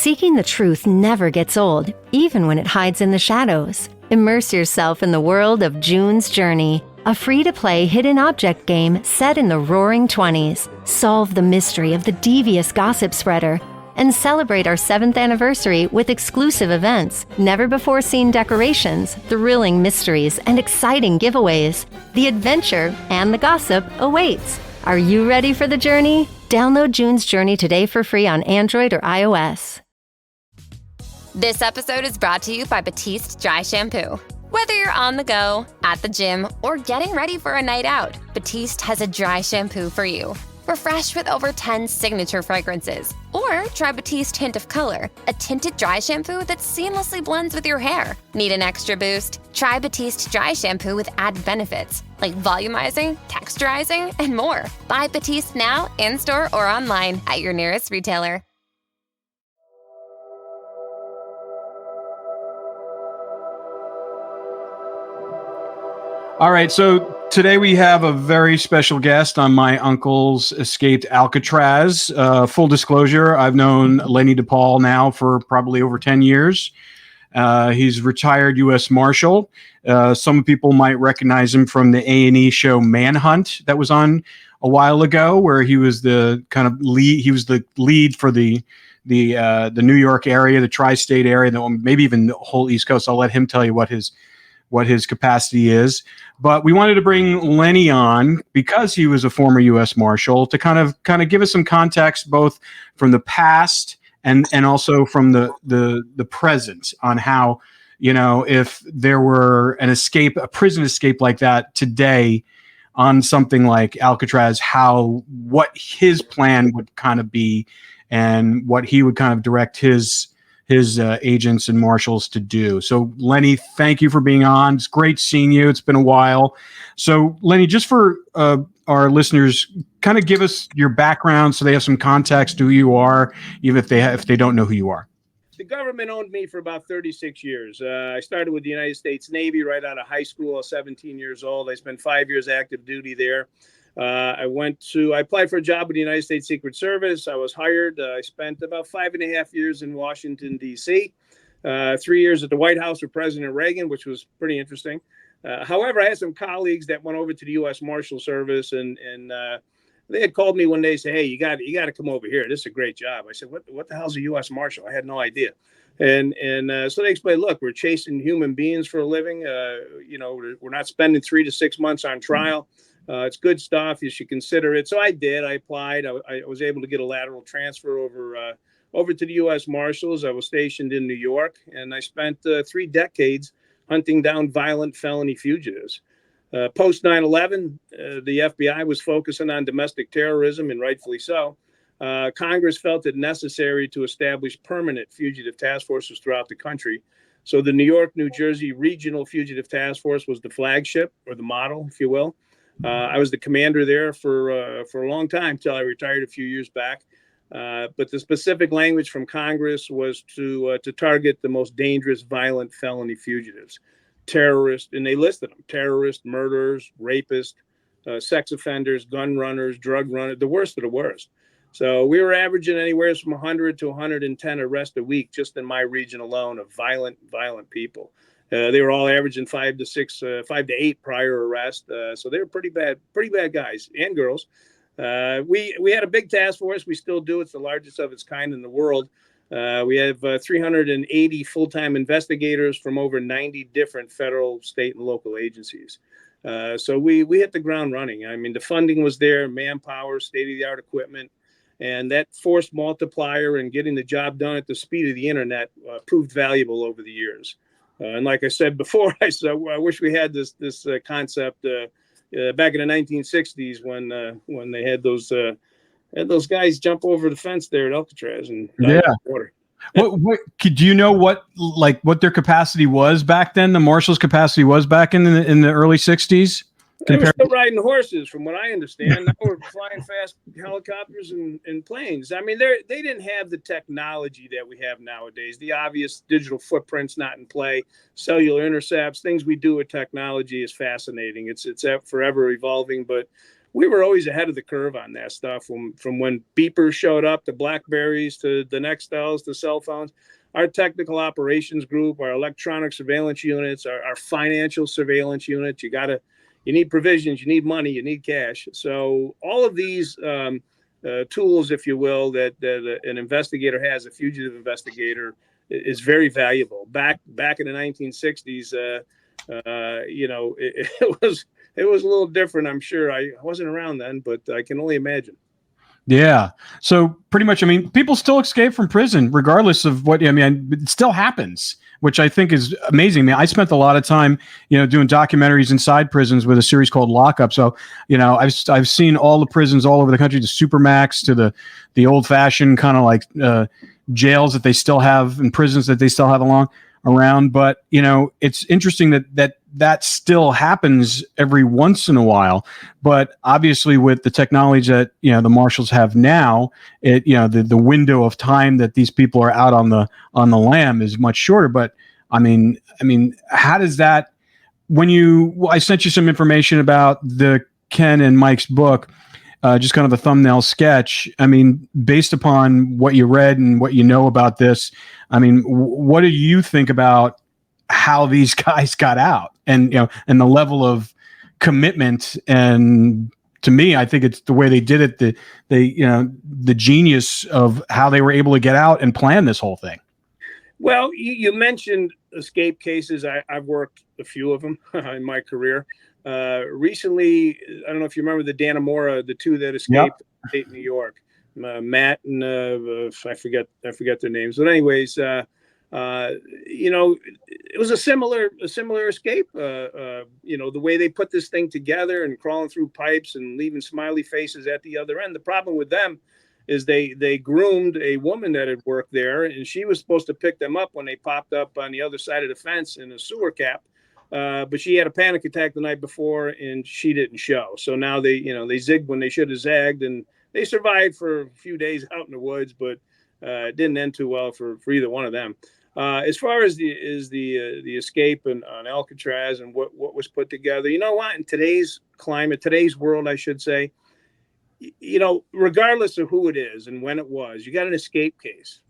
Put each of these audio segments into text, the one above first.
Seeking the truth never gets old, even when it hides in the shadows. Immerse yourself in the world of June's Journey, a free-to-play hidden object game set in the roaring 20s. Solve the mystery of the devious gossip spreader and celebrate our 7th anniversary with exclusive events, never-before-seen decorations, thrilling mysteries, and exciting giveaways. The adventure and the gossip awaits. Are you ready for the journey? Download June's Journey today for free on Android or iOS. This episode is brought to you by Batiste Dry Shampoo. Whether you're on the go, at the gym, or getting ready for a night out, Batiste has a dry shampoo for you. Refresh with over 10 signature fragrances. Or try Batiste Hint of Color, a tinted dry shampoo that seamlessly blends with your hair. Need an extra boost? Try Batiste Dry Shampoo with added benefits, like volumizing, texturizing, and more. Buy Batiste now, in-store or online at your nearest retailer. All right, so today we have a very special guest on My Uncle's Escaped Alcatraz. Full disclosure, I've known Lenny DePaul now for probably over 10 years. He's retired US Marshal. Some people might recognize him from the A&E show Manhunt that was on a while ago, where he was the kind of lead. He was the lead for the New York area, the tri-state area, maybe even the whole East Coast. I'll let him tell you what his capacity is. But we wanted to bring Lenny on because he was a former U.S. Marshal to kind of give us some context, both from the past and also from the present, on how, if there were a prison escape like that today on something like Alcatraz, what his plan would kind of be and what he would kind of direct his agents and marshals to do. So Lenny, thank you for being on. It's great seeing you. It's been a while. So Lenny, just for our listeners, kind of give us your background so they have some context to who you are, even if they don't know who you are. The government owned me for about 36 years. I started with the United States Navy right out of high school. I was 17 years old. I spent 5 years active duty there. I applied for a job with the United States Secret Service. I was hired. I spent about 5.5 years in Washington, D.C., 3 years at the White House with President Reagan, which was pretty interesting. However, I had some colleagues that went over to the U.S. Marshal Service, and they had called me one day and said, "Hey, you got to come over here. This is a great job." I said, "What the hell's a U.S. Marshal?" I had no idea. And so they explained, "Look, we're chasing human beings for a living. We're not spending 3 to 6 months on trial. It's good stuff. You should consider it." So I did. I applied. I was able to get a lateral transfer over to the U.S. Marshals. I was stationed in New York, and I spent 3 decades hunting down violent felony fugitives. Post 9/11, the FBI was focusing on domestic terrorism, and rightfully so. Congress felt it necessary to establish permanent fugitive task forces throughout the country. So the New York, New Jersey Regional Fugitive Task Force was the flagship, or the model, if you will. I was the commander there for a long time till I retired a few years back. But the specific language from Congress was to target the most dangerous, violent felony fugitives, terrorists, and they listed them: terrorists, murderers, rapists, sex offenders, gun runners, drug runners, the worst of the worst. So we were averaging anywhere from 100 to 110 arrests a week just in my region alone of violent people. They were all averaging 5 to 8 prior arrests. So they were pretty bad guys and girls. We had a big task force. We still do. It's the largest of its kind in the world. We have 380 full-time investigators from over 90 different federal, state, and local agencies. So we hit the ground running. I mean, the funding was there, manpower, state-of-the-art equipment, and that force multiplier and getting the job done at the speed of the internet proved valuable over the years. And like I said before, I wish we had this concept back in the 1960s when they had those guys jump over the fence there at Alcatraz and dive in the water. What do you know what their capacity was back then? The Marshals' capacity was back in the early 60s? They were still riding horses, from what I understand. Now we're flying fast helicopters and planes. I mean, they didn't have the technology that we have nowadays. The obvious digital footprint's not in play. Cellular intercepts, things we do with technology is fascinating. It's forever evolving. But we were always ahead of the curve on that stuff. From when beepers showed up, to Blackberries, to the Nextels, to cell phones. Our technical operations group, our electronic surveillance units, our financial surveillance units. You need provisions, you need money, you need cash. So all of these tools, if you will, that an investigator has, a fugitive investigator, is very valuable. Back in the 1960s, it was a little different. I'm sure I wasn't around then, but I can only imagine. Yeah. So pretty much, I mean, people still escape from prison regardless of what, I mean, it still happens, which I think is amazing. I mean, I spent a lot of time, doing documentaries inside prisons with a series called Lockup. So, I've seen all the prisons all over the country, the Supermax to the old fashioned kind of like jails that they still have and prisons that they still have around. But, it's interesting that still happens every once in a while. But obviously with the technology that, the marshals have now, the window of time that these people are out on the lam is much shorter. But I mean, how does that, I sent you some information about the Ken and Mike's book, just kind of a thumbnail sketch. I mean, based upon what you read and what you know about this, I mean, what do you think about how these guys got out and the level of commitment? And to me, I think it's the way they did it, the genius of how they were able to get out and plan this whole thing. Well, you mentioned escape cases. I've worked a few of them in my career. Recently, I don't know if you remember the Dannemora, the two that escaped state New York, Matt and I forget their names. But anyways, it was a similar escape. The way they put this thing together and crawling through pipes and leaving smiley faces at the other end. The problem with them is they groomed a woman that had worked there, and she was supposed to pick them up when they popped up on the other side of the fence in a sewer cap. But she had a panic attack the night before, and she didn't show. So now they zigged when they should have zagged, and they survived for a few days out in the woods, but it didn't end too well for either one of them. As far as the escape on Alcatraz and what was put together, you know what? In today's climate, today's world, I should say, regardless of who it is and when it was, you got an escape case.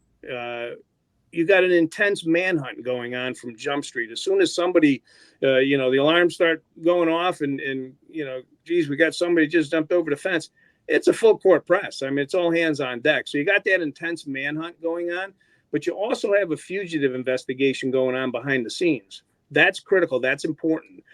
You got an intense manhunt going on from Jump Street. As soon as somebody, the alarms start going off and geez, we got somebody just jumped over the fence. It's a full court press. I mean, it's all hands on deck. So you got that intense manhunt going on, but you also have a fugitive investigation going on behind the scenes. That's critical. That's important.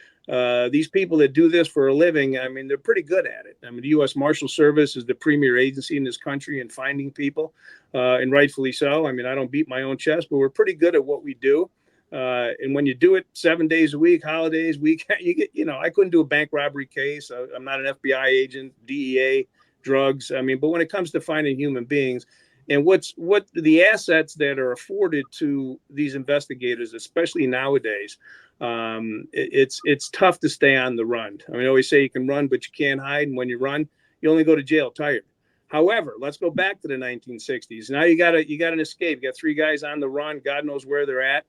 These people that do this for a living, I mean, they're pretty good at it. I mean, the US Marshals Service is the premier agency in this country in finding people, and rightfully so. I mean, I don't beat my own chest, but we're pretty good at what we do. And when you do it 7 days a week, holidays, weekend, you get, I couldn't do a bank robbery case. I'm not an FBI agent, DEA, drugs. I mean, but when it comes to finding human beings, and what the assets that are afforded to these investigators, especially nowadays, it's tough to stay on the run. I mean, I always say you can run, but you can't hide. And when you run, you only go to jail tired. However, let's go back to the 1960s. Now you got an escape. You got three guys on the run. God knows where they're at.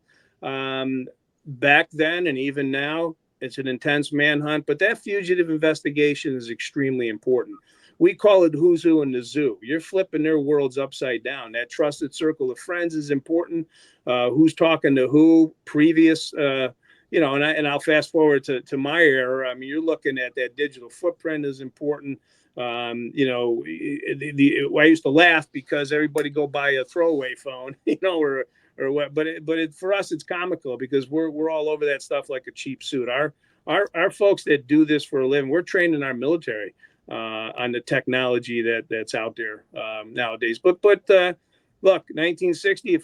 Back then and even now, it's an intense manhunt. But that fugitive investigation is extremely important. We call it who's who in the zoo. You're flipping their worlds upside down. That trusted circle of friends is important. Who's talking to who, previous, and I'll fast forward to my era. I mean, you're looking at that digital footprint is important. I used to laugh because everybody go buy a throwaway phone, or what. But for us, it's comical because we're all over that stuff like a cheap suit. Our folks that do this for a living, we're trained in our military on the technology that's out there nowadays. But look, 1960. If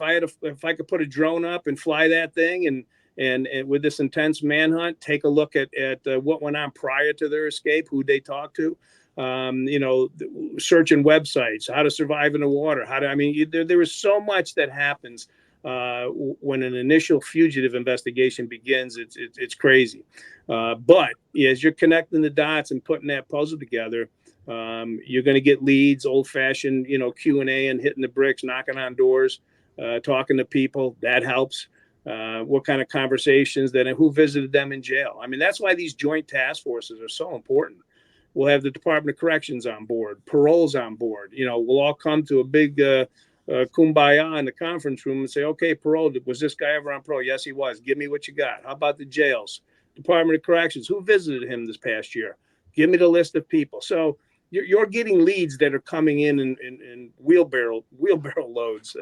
I could put a drone up and fly that thing and with this intense manhunt, take a look at what went on prior to their escape, who they talked to, searching websites, how to survive in the water, there is so much that happens when an initial fugitive investigation begins. It's crazy. But as you're connecting the dots and putting that puzzle together, you're going to get leads, old fashioned, Q&A and hitting the bricks, knocking on doors, talking to people. That helps. What kind of conversations who visited them in jail. I mean, that's why these joint task forces are so important. We'll have the Department of Corrections on board, paroles on board. We'll all come to a big kumbaya in the conference room and say, okay, parole, was this guy ever on parole? Yes, he was. Give me what you got. How about the jails? Department of Corrections, who visited him this past year? Give me the list of people. So you're getting leads that are coming in wheelbarrow loads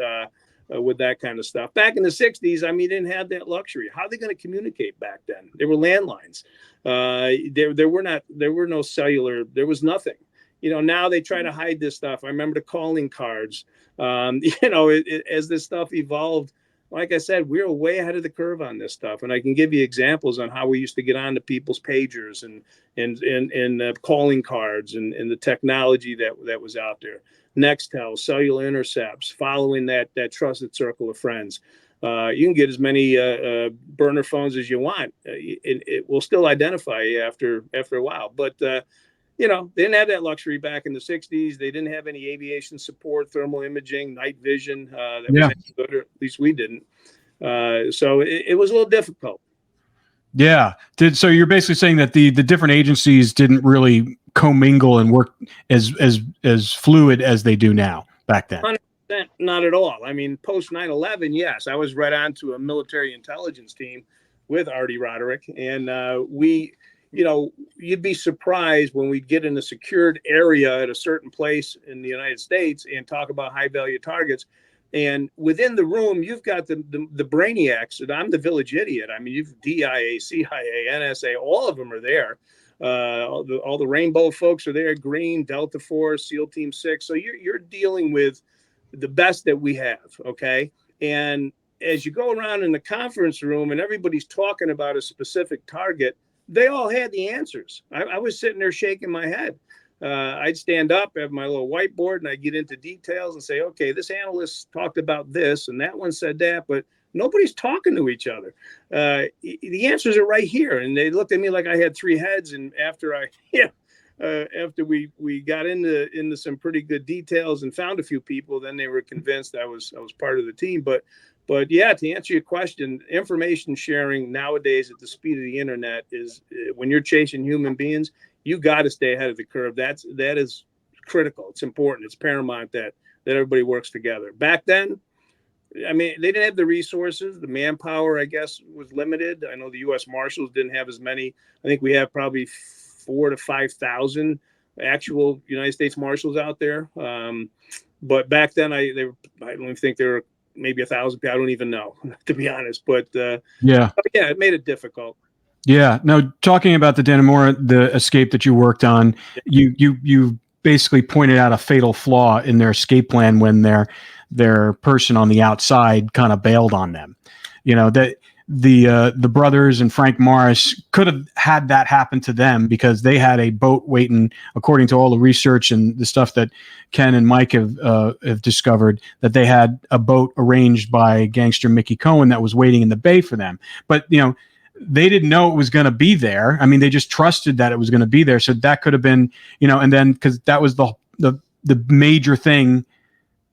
with that kind of stuff. Back in the 60s, I mean, they didn't have that luxury. How are they going to communicate back then? There were landlines. There were no cellular. There was nothing. Now they try to hide this stuff. I remember the calling cards. As this stuff evolved, like I said, we were way ahead of the curve on this stuff. And I can give you examples on how we used to get onto people's pagers and calling cards and the technology that was out there. Nextel, cellular intercepts, following that trusted circle of friends. You can get as many burner phones as you want. It will still identify you after a while. But they didn't have that luxury back in the 60s. They didn't have any aviation support, thermal imaging, night vision. That was any good, or at least we didn't. So it was a little difficult. Yeah. So you're basically saying that the different agencies didn't really commingle and work as fluid as they do now back then? 100% not at all. I mean, post 9/11, yes, I was right on to a military intelligence team with Artie Roderick, and you'd be surprised when we get in a secured area at a certain place in the United States and talk about high value targets. And within the room, you've got the brainiacs, and I'm the village idiot. I mean, you've DIA, CIA, NSA, all of them are there. All the rainbow folks are there, Green, Delta Force, SEAL Team 6. So you're dealing with the best that we have, okay? And as you go around in the conference room and everybody's talking about a specific target, they all had the answers. I was sitting there shaking my head. I'd stand up, have my little whiteboard, and I'd get into details and say, okay, this analyst talked about this, and that one said that, but nobody's talking to each other. The answers are right here. And they looked at me like I had three heads. And after after we got into some pretty good details and found a few people, then they were convinced I was part of the team. But yeah, to answer your question, information sharing nowadays at the speed of the internet is, when you're chasing human beings, you got to stay ahead of the curve. That is critical. It's important. It's paramount that everybody works together. Back then, I mean, they didn't have the resources. The manpower, I guess, was limited. I know the US Marshals didn't have as many. I think we have probably 4,000 to 5,000 actual United States Marshals out there. But back then, I don't even think there were maybe 1,000 people. I don't even know, to be honest. But yeah, it made it difficult. Yeah. No, talking about the Dannemora, the escape that you worked on, you basically pointed out a fatal flaw in their escape plan when their person on the outside kind of bailed on them. That the brothers and Frank Morris could have had that happen to them because they had a boat waiting, according to all the research and the stuff that Ken and Mike have discovered, that they had a boat arranged by gangster Mickey Cohen that was waiting in the bay for them. But, they didn't know it was going to be there. I mean, they just trusted that it was going to be there. So that could have been, and then because that was the major thing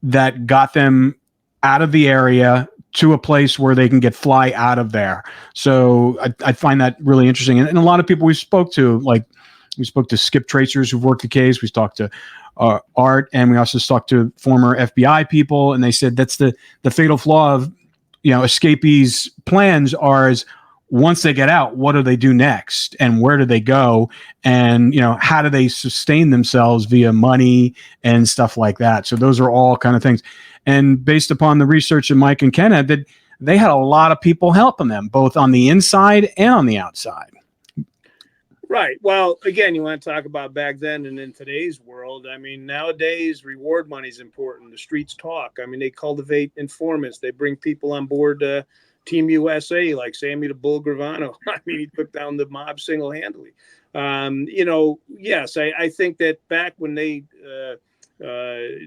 that got them out of the area to a place where they can fly out of there. So I find that really interesting. And a lot of people we spoke to skip tracers who've worked the case. We talked to Art, and we also talked to former FBI people. And they said that's the fatal flaw of, escapees' plans are is, once they get out, what do they do next, and where do they go, and how do they sustain themselves via money and stuff like that. So those are all kind of things. And based upon the research that Mike and Ken had, they had a lot of people helping them, both on the inside and on the outside. Right. Well, again, you want to talk about back then and in today's world. I mean, nowadays, reward money is important. The streets talk. I mean, they cultivate informants. They bring people on board Team USA, like Sammy the Bull Gravano. I mean, he took down the mob single-handedly. Yes, I think that back when they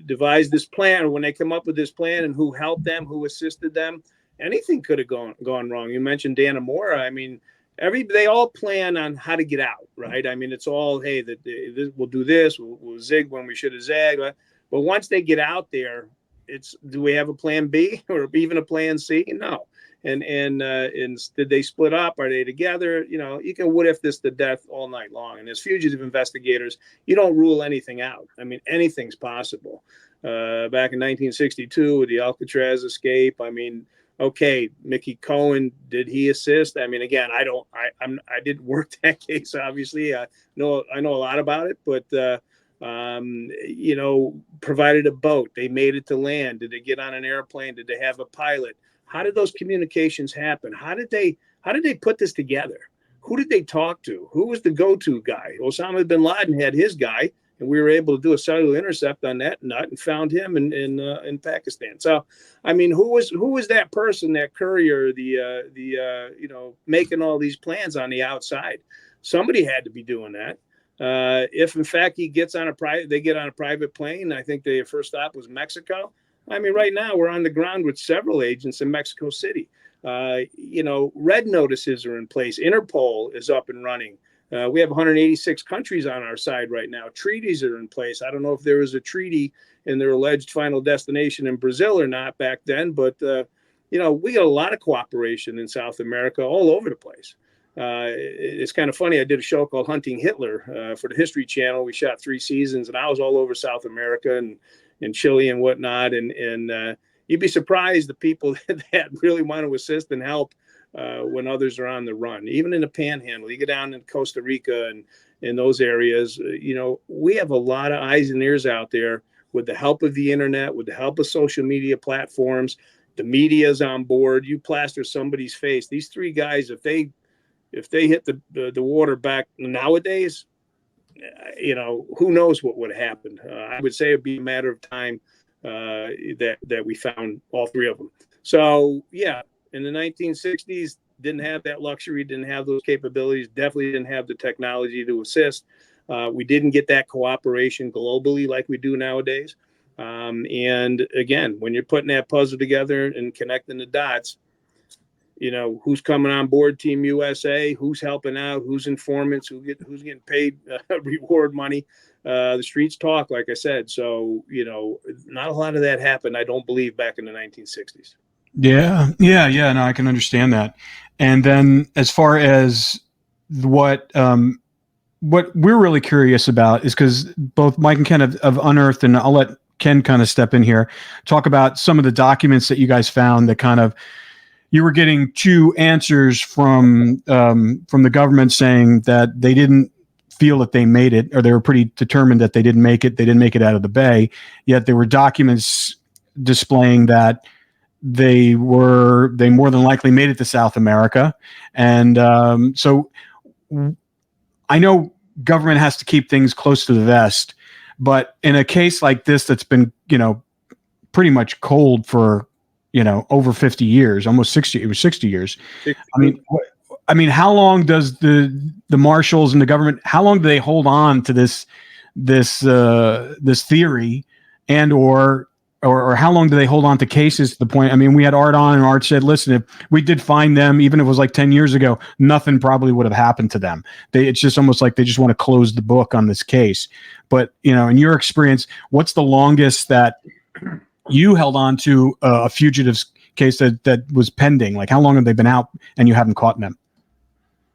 devised this plan, or when they come up with this plan, and who helped them, who assisted them, anything could have gone wrong. You mentioned Dannemora. I mean, they all plan on how to get out, right? I mean, it's all, hey, we'll do this, we'll zig when we should have zagged. But once they get out there, do we have a plan B or even a plan C? No. And did they split up? Are they together? You can what if this to death all night long. And as fugitive investigators, you don't rule anything out. I mean, anything's possible. Back in 1962 with the Alcatraz escape, I mean, okay, Mickey Cohen, did he assist? I mean, again, I didn't work that case, obviously. I know a lot about it, but provided a boat. They made it to land. Did they get on an airplane? Did they have a pilot? How did those communications happen? How did they put this together? Who did they talk to? Who was the go-to guy? Osama bin Laden had his guy, and we were able to do a cellular intercept on that nut and found him in Pakistan. So, I mean, who was that person, that courier, the making all these plans on the outside? Somebody had to be doing that. If in fact they get on a private plane, I think their first stop was Mexico. I mean, right now we're on the ground with several agents in Mexico City. Red notices are in place. Interpol is up and running. We have 186 countries on our side right now. Treaties are in place. I don't know if there was a treaty in their alleged final destination in Brazil or not back then, but we got a lot of cooperation in South America all over the place. It's kind of funny. I did a show called Hunting Hitler for the History Channel. We shot 3 seasons, and I was all over South America and Chile and whatnot. And you'd be surprised the people that really want to assist and help when others are on the run. Even in the Panhandle, you go down in Costa Rica and in those areas, we have a lot of eyes and ears out there with the help of the internet, with the help of social media platforms. The media's on board. You plaster somebody's face. These 3 guys, if they hit the water back nowadays, who knows what would have happened. I would say it'd be a matter of time that we found all 3 of them. So, yeah, in the 1960s, didn't have that luxury, didn't have those capabilities, definitely didn't have the technology to assist. We didn't get that cooperation globally like we do nowadays. And again, when you're putting that puzzle together and connecting the dots, who's coming on board Team USA, who's helping out, who's informants, who's getting paid reward money. The streets talk, like I said. So, not a lot of that happened, I don't believe, back in the 1960s. Yeah. No, I can understand that. And then as far as what we're really curious about is because both Mike and Ken have unearthed, and I'll let Ken kind of step in here, talk about some of the documents that you guys found that kind of, you were getting 2 answers from the government saying that they didn't feel that they made it, or they were pretty determined that they didn't make it. They didn't make it out of the bay. Yet there were documents displaying that they more than likely made it to South America. And so I know government has to keep things close to the vest, but in a case like this that's been, pretty much cold for, over 50 years, almost 60, it was 60 years. I mean, how long does the marshals and the government, how long do they hold on to this theory, and or how long do they hold on to cases to the point? I mean, we had Art on, and Art said, listen, if we did find them, even if it was like 10 years ago, nothing probably would have happened to them. It's just almost like they just want to close the book on this case. But, in your experience, what's the longest that you held on to a fugitive's case that was pending? Like, how long have they been out and you haven't caught them?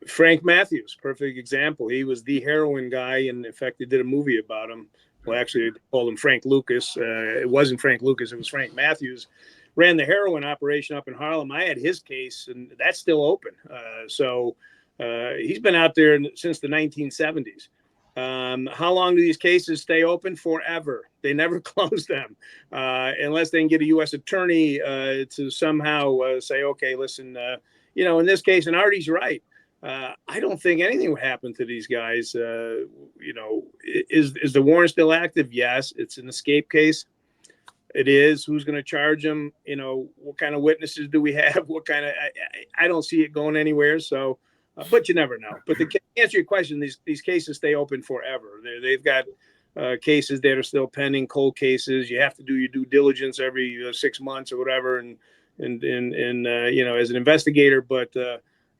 Frank Matthews, perfect example. He was the heroin guy, and in fact, they did a movie about him. Well, actually, they called him Frank Lucas. It wasn't Frank Lucas. It was Frank Matthews. Ran the heroin operation up in Harlem. I had his case, and that's still open. So he's been out there since the 1970s. How long do these cases stay open? Forever. They never close them unless they can get a U.S. attorney to somehow say, okay, listen, in this case, and Artie's right. I don't think anything would happen to these guys. Is the warrant still active? Yes. It's an escape case. It is. Who's going to charge them? What kind of witnesses do we have? I don't see it going anywhere. So, but you never know. But to answer your question, these cases stay open forever. They've got cases that are still pending, cold cases. You have to do your due diligence every 6 months or whatever. And as an investigator, but,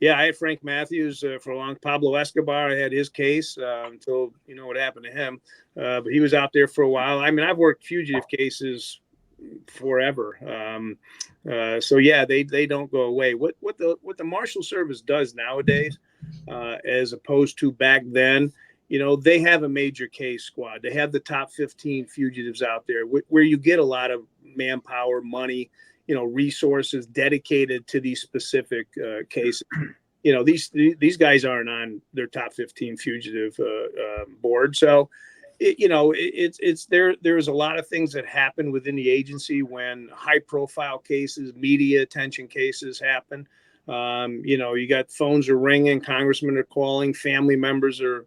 yeah, I had Frank Matthews for a long. Pablo Escobar, I had his case until what happened to him. But he was out there for a while. I mean, I've worked fugitive cases forever. So yeah, they don't go away. What the Marshal Service does nowadays, as opposed to back then, they have a major case squad. They have the top 15 fugitives out there, where you get a lot of manpower, money, resources dedicated to these specific cases. These guys aren't on their top 15 fugitive board. So, it's there. There's a lot of things that happen within the agency when high profile cases, media attention cases happen. You got phones are ringing, congressmen are calling, family members are,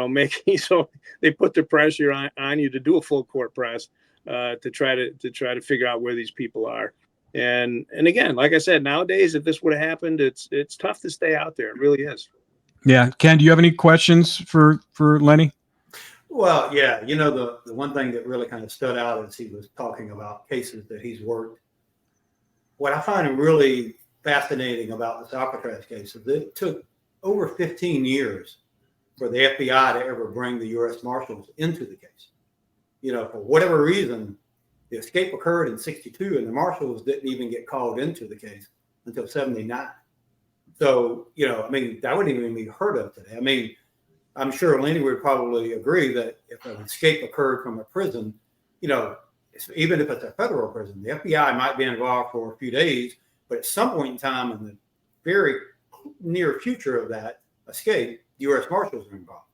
making, so they put the pressure on you to do a full court press to try to figure out where these people are. And again, like I said, nowadays, if this would have happened, it's tough to stay out there. It really is. Yeah. Ken, do you have any questions for Lenny? Well, yeah, the one thing that really kind of stood out as he was talking about cases that he's worked. What I find really fascinating about this Alcatraz case is that it took over 15 years for the FBI to ever bring the US Marshals into the case. For whatever reason, the escape occurred in 62 and the Marshals didn't even get called into the case until 79. So, that wouldn't even be heard of today. I'm sure Lenny would probably agree that if an escape occurred from a prison, even if it's a federal prison, the FBI might be involved for a few days, but at some point in time in the very near future of that escape, the U.S. Marshals are involved.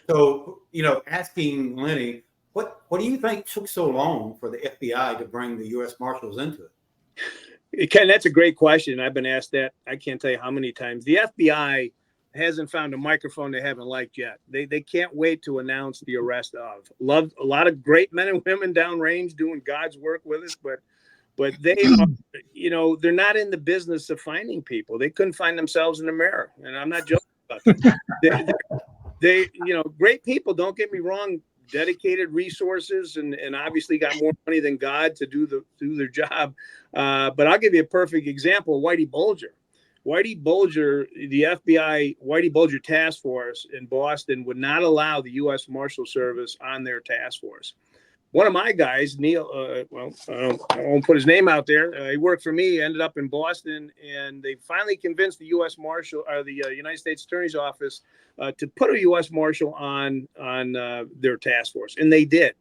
So, asking Lenny, what do you think took so long for the FBI to bring the U.S. Marshals into it? Ken, that's a great question. I've been asked that. I can't tell you how many times. The FBI hasn't found a microphone they haven't liked yet. They can't wait to announce the arrest of. Love a lot of great men and women downrange doing God's work with us, but they are, they're not in the business of finding people. They couldn't find themselves in the mirror, and I'm not joking about that. they great people. Don't get me wrong. Dedicated resources and obviously got more money than God to do their job. But I'll give you a perfect example. Whitey Bulger, the FBI Whitey Bulger Task Force in Boston would not allow the U.S. Marshal Service on their task force. One of my guys, Neil, I won't put his name out there. He worked for me, ended up in Boston, and they finally convinced the U.S. Marshal, or the United States Attorney's Office, to put a U.S. Marshal on their task force, and they did.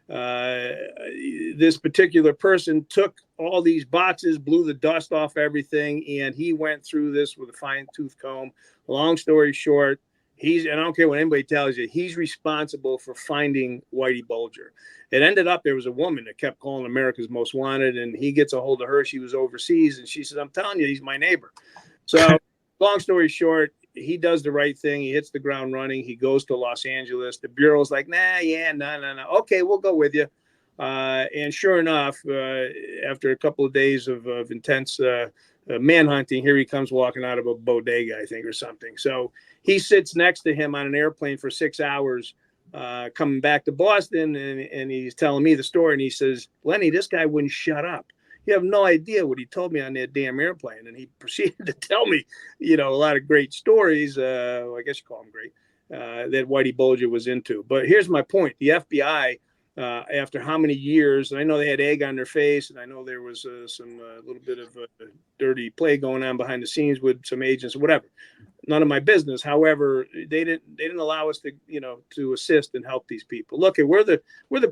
This particular person took all these boxes, blew the dust off everything, and he went through this with a fine-tooth comb. Long story short, and I don't care what anybody tells you, he's responsible for finding Whitey Bulger. It ended up there was a woman that kept calling America's Most Wanted, and he gets a hold of her. She was overseas, and she says, "I'm telling you, he's my neighbor." So long story short, he does the right thing. He hits the ground running. He goes to Los Angeles. The Bureau's like, no. Okay, we'll go with you. And sure enough, after a couple of days of intense manhunting, here he comes walking out of a bodega, I think, or something. So he sits next to him on an airplane for 6 hours, coming back to Boston, and he's telling me the story. And he says, "Lenny, this guy wouldn't shut up. You have no idea what he told me on that damn airplane." And he proceeded to tell me, a lot of great stories. I guess you call them great, that Whitey Bulger was into. But here's my point. The FBI, after how many years, and I know they had egg on their face, and I know there was some little bit of dirty play going on behind the scenes with some agents or whatever. None of my business. However, they didn't allow us to, to assist and help these people. Look, we're the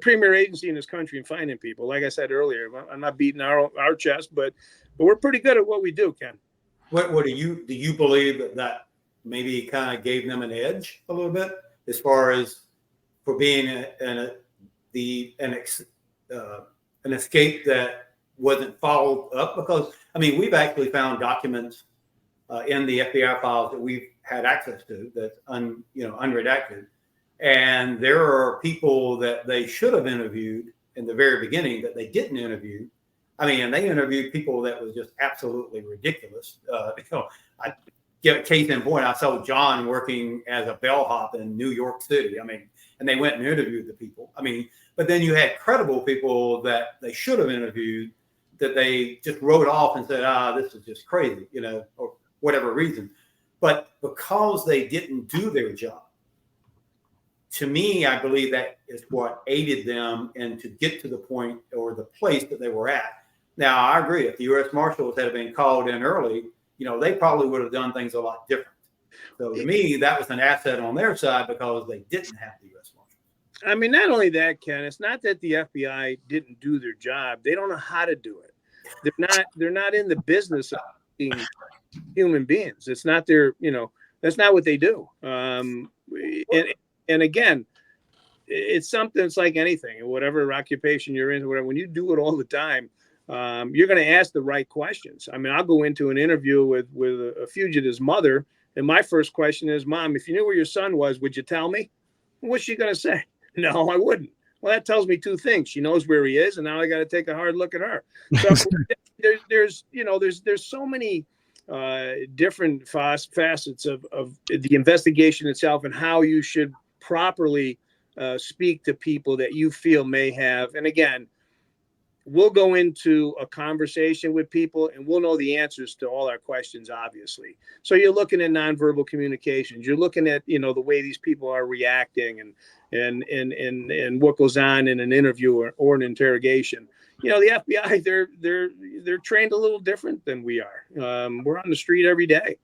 premier agency in this country in finding people. Like I said earlier, I'm not beating our chest, but we're pretty good at what we do, Ken. What do you believe that maybe kind of gave them an edge a little bit as far as for being an escape that wasn't followed up? Because we've actually found documents in the FBI files that we've had access to that's unredacted, and there are people that they should have interviewed in the very beginning that they didn't interview. And they interviewed people that was just absolutely ridiculous. I give a case in point. I saw John working as a bellhop in New York City. And they went and interviewed the people. But then you had credible people that they should have interviewed that they just wrote off and said, this is just crazy, or whatever reason. But because they didn't do their job to me, I believe that is what aided them and to get to the point or the place that they were at. Now, I agree. If the U.S. Marshals had been called in early, they probably would have done things a lot different. So to me, that was an asset on their side because they didn't have the U.S. Marshals. I mean, not only that, Ken, it's not that the FBI didn't do their job. They don't know how to do it. They're not in the business of being human beings. It's not that's not what they do. And again, it's something. It's like anything, whatever occupation you're in, whatever. When you do it all the time, you're going to ask the right questions. I mean, I'll go into an interview with a fugitive's mother, and my first question is, "Mom, if you knew where your son was, would you tell me?" What's she going to say? No, I wouldn't. Well, that tells me two things. She knows where he is, and now I got to take a hard look at her. So there's so many different facets of the investigation itself and how you should properly speak to people that you feel may have. And again, we'll go into a conversation with people and we'll know the answers to all our questions, obviously. So you're looking at nonverbal communications. You're looking at, the way these people are reacting and what goes on in an interview or an interrogation. The FBI, they're trained a little different than we are. We're on the street every day.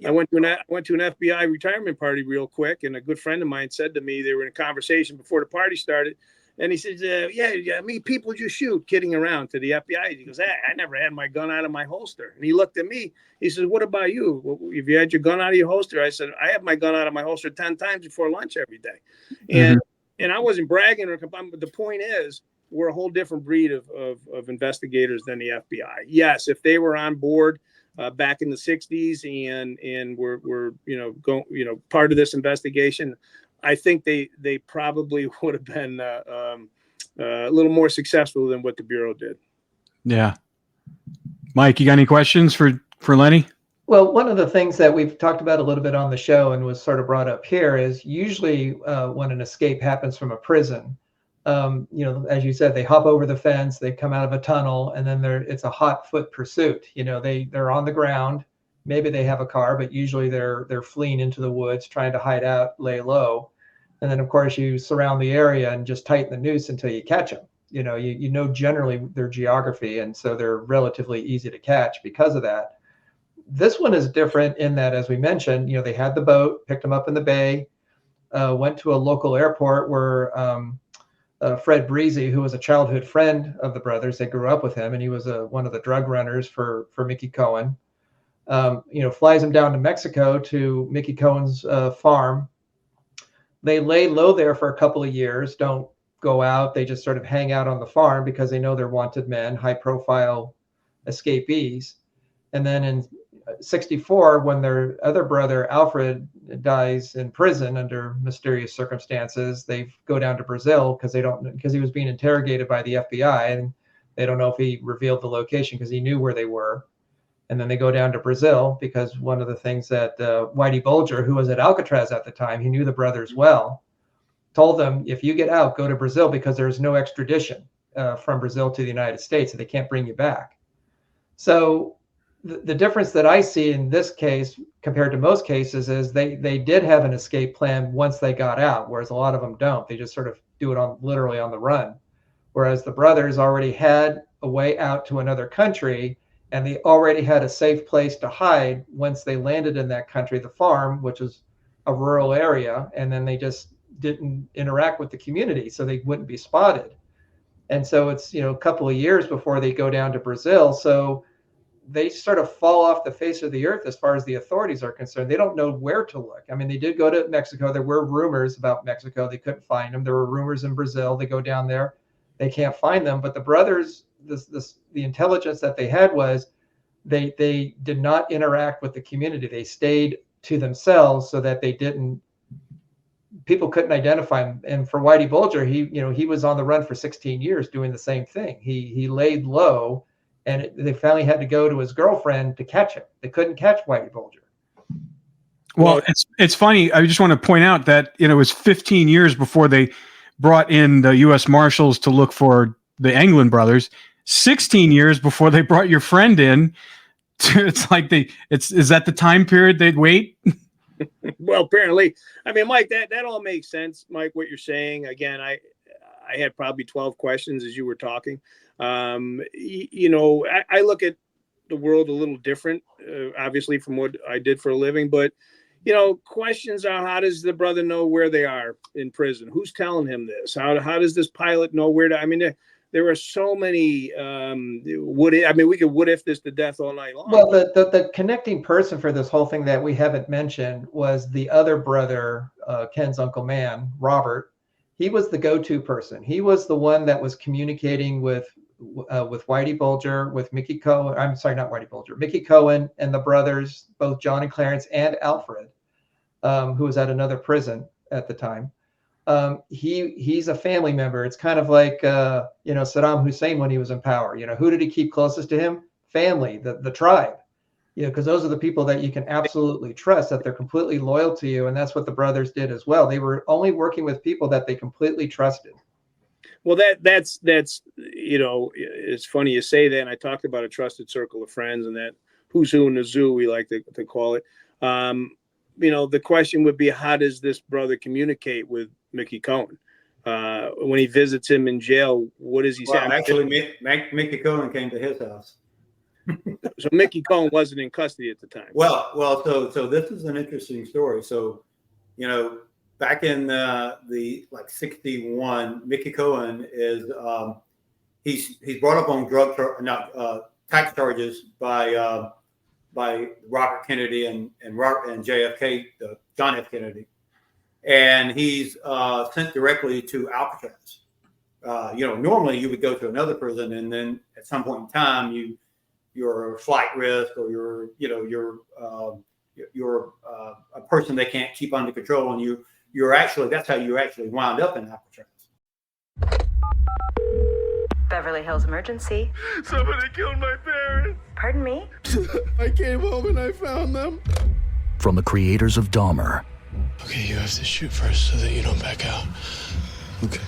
I went to an FBI retirement party real quick, and a good friend of mine said to me, they were in a conversation before the party started, and he says, yeah, I mean, people just shoot, kidding around to the FBI. He goes, I never had my gun out of my holster. And he looked at me. He says, what about you? Have you had your gun out of your holster? I said, I have my gun out of my holster 10 times before lunch every day. And I wasn't bragging, but the point is, we're a whole different breed of investigators than the FBI. Yes, if they were on board back in the 60s and were part of this investigation, I think they probably would have been a little more successful than what the Bureau did. Yeah. Mike, you got any questions for Lenny? Well, one of the things that we've talked about a little bit on the show and was sort of brought up here is usually when an escape happens from a prison, as you said, they hop over the fence, they come out of a tunnel, and then it's a hot foot pursuit. They're on the ground. Maybe they have a car, but usually they're fleeing into the woods, trying to hide out, lay low. And then, of course, you surround the area and just tighten the noose until you catch them. You know generally their geography, and so they're relatively easy to catch because of that. This one is different in that, as we mentioned, they had the boat, picked them up in the bay, went to a local airport where Fred Breezy, who was a childhood friend of the brothers, they grew up with him, and he was one of the drug runners for Mickey Cohen. Flies him down to Mexico to Mickey Cohen's farm. They lay low there for a couple of years, don't go out. They just sort of hang out on the farm because they know they're wanted men, high-profile escapees. And then in 1964, when their other brother, Alfred, dies in prison under mysterious circumstances, they go down to Brazil because he was being interrogated by the FBI, and they don't know if he revealed the location because he knew where they were. And then they go down to Brazil because one of the things that Whitey Bulger, who was at Alcatraz at the time, he knew the brothers well, told them, if you get out, go to Brazil because there's no extradition from Brazil to the United States, so they can't bring you back. So the difference that I see in this case compared to most cases is they did have an escape plan once they got out, whereas a lot of them don't. They just sort of do it literally on the run. Whereas the brothers already had a way out to another country, and they already had a safe place to hide once they landed in that country, the farm, which is a rural area, and then they just didn't interact with the community, so they wouldn't be spotted. And so it's, a couple of years before they go down to Brazil. So they sort of fall off the face of the earth as far as the authorities are concerned. They don't know where to look. I mean, they did go to Mexico. There were rumors about Mexico. They couldn't find them. There were rumors in Brazil. They go down there. They can't find them. But the brothers, the intelligence that they had was they did not interact with the community. They stayed to themselves so that people couldn't identify him. And for Whitey Bulger, he was on the run for 16 years doing the same thing. He laid low, and they finally had to go to his girlfriend to catch him. They couldn't catch Whitey Bulger. Well, it's funny. I just want to point out that it was 15 years before they brought in the U.S. Marshals to look for the Englund brothers. 16 years before they brought your friend in. It's like is that the time period they'd wait? Well, apparently, I mean, Mike, that all makes sense, Mike, what you're saying. Again, I had probably 12 questions as you were talking. I look at the world a little different, obviously, from what I did for a living. But, questions are, how does the brother know where they are in prison? Who's telling him this? How does this pilot know where to? I mean, there are so many we could what if this to death all night long. Well, the connecting person for this whole thing that we haven't mentioned was the other brother, Ken's Uncle Man, Robert. He was the go-to person. He was the one that was communicating with Whitey Bulger, with Mickey Cohen. I'm sorry, not Whitey Bulger, Mickey Cohen and the brothers, both John and Clarence and Alfred, who was at another prison at the time. He's a family member. It's kind of like Saddam Hussein when he was in power. Who did he keep closest to him? Family, the tribe. Because those are the people that you can absolutely trust, that they're completely loyal to you, and that's what the brothers did as well. They were only working with people that they completely trusted. Well, that's it's funny you say that. And I talked about a trusted circle of friends, and that who's who in the zoo, we like to call it. The question would be, how does this brother communicate with Mickey Cohen when he visits him in jail? What does he say? Actually, Mickey Cohen came to his house. So Mickey Cohen wasn't in custody at the time. Well, so this is an interesting story. So, back in the 61, Mickey Cohen is he's brought up on tax charges by Robert Kennedy and JFK, John F. Kennedy, and he's sent directly to Alcatraz. Normally you would go to another prison, and then at some point in time you're a flight risk, or you're a person they can't keep under control, and that's how you actually wound up in Alcatraz. Beverly Hills emergency. Somebody killed my parents. Pardon me? I came home and I found them. From the creators of Dahmer. Okay, you have to shoot first so that you don't back out. Okay.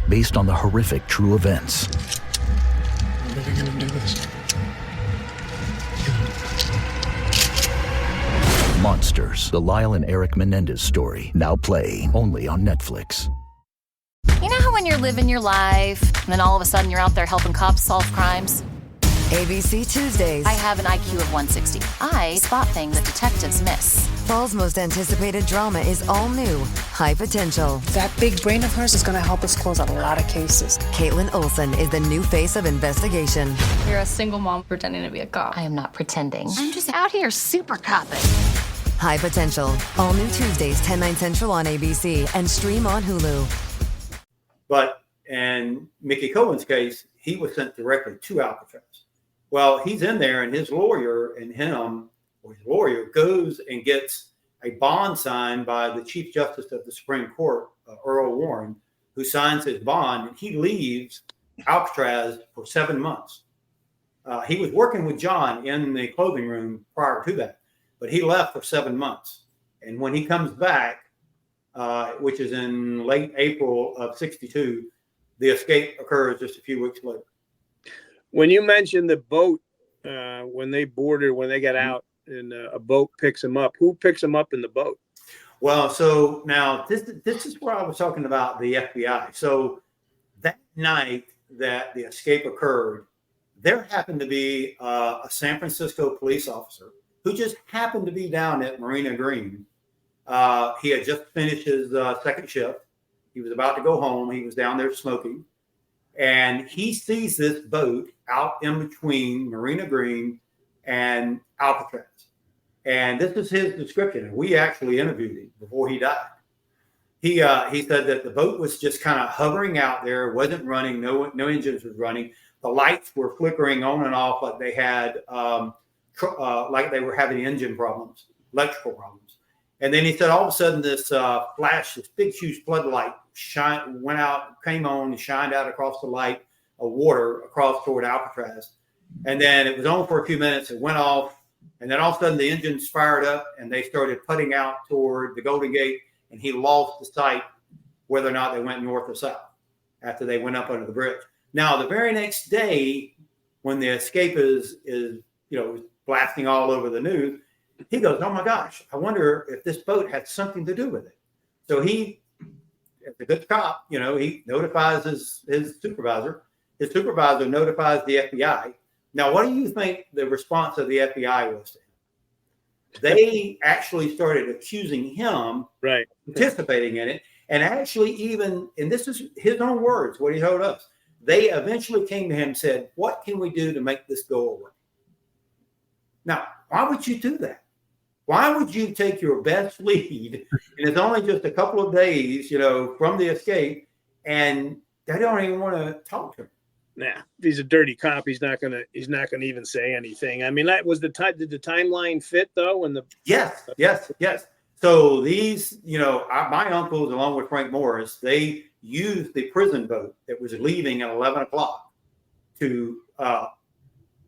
Based on the horrific true events. I'm never gonna do this. Monsters, the Lyle and Eric Menendez story, now play only on Netflix. You know how when you're living your life, and then all of a sudden you're out there helping cops solve crimes? ABC Tuesdays. I have an IQ of 160. I spot things that detectives miss. Fall's most anticipated drama is all new, High Potential. That big brain of hers is going to help us close out a lot of cases. Caitlin Olsen is the new face of investigation. You're a single mom pretending to be a cop. I am not pretending. I'm just out here super copping. High Potential. All new Tuesdays, 10, 9 central on ABC and stream on Hulu. But in Mickey Cohen's case, he was sent directly to Alcatraz. Well, he's in there, and his lawyer goes and gets a bond signed by the Chief Justice of the Supreme Court, Earl Warren, who signs his bond, and he leaves Alcatraz for 7 months. He was working with John in the clothing room prior to that, but he left for 7 months. And when he comes back, which is in late April of 62, the escape occurs just a few weeks later. When you mentioned the boat, when they got out and a boat picks them up, who picks them up in the boat? Well, so now this is where I was talking about the FBI. So that night that the escape occurred, there happened to be a San Francisco police officer who just happened to be down at Marina Green. He had just finished his second shift. He was about to go home. He was down there smoking. And he sees this boat out in between Marina Green and Alcatraz. And this is his description. And we actually interviewed him before he died. He said that the boat was just kind of hovering out there, wasn't running, no engines was running. The lights were flickering on and off like they had, like they were having engine problems, electrical problems. And then he said all of a sudden this flash, this big, huge floodlight went out, came on and shined out across the light of water across toward Alcatraz. And then it was on for a few minutes. It went off. And then all of a sudden the engines fired up and they started putting out toward the Golden Gate. And he lost the sight whether or not they went north or south after they went up under the bridge. Now, the very next day, when the escape is blasting all over the news, he goes, "Oh my gosh, I wonder if this boat had something to do with it." So he, as a good cop, he notifies his supervisor. His supervisor notifies the FBI. Now, what do you think the response of the FBI was to him? They actually started accusing him, right, participating in it, and actually even, and this is his own words, what he told us. They eventually came to him and said, "What can we do to make this go away?" Now, why would you do that? Why would you take your best lead, and it's only just a couple of days, from the escape, and they don't even want to talk to him? Nah, if he's a dirty cop, he's not gonna even say anything. I mean, that was did the timeline fit though? When the yes. So these, my uncles, along with Frank Morris, they used the prison boat that was leaving at 11 o'clock to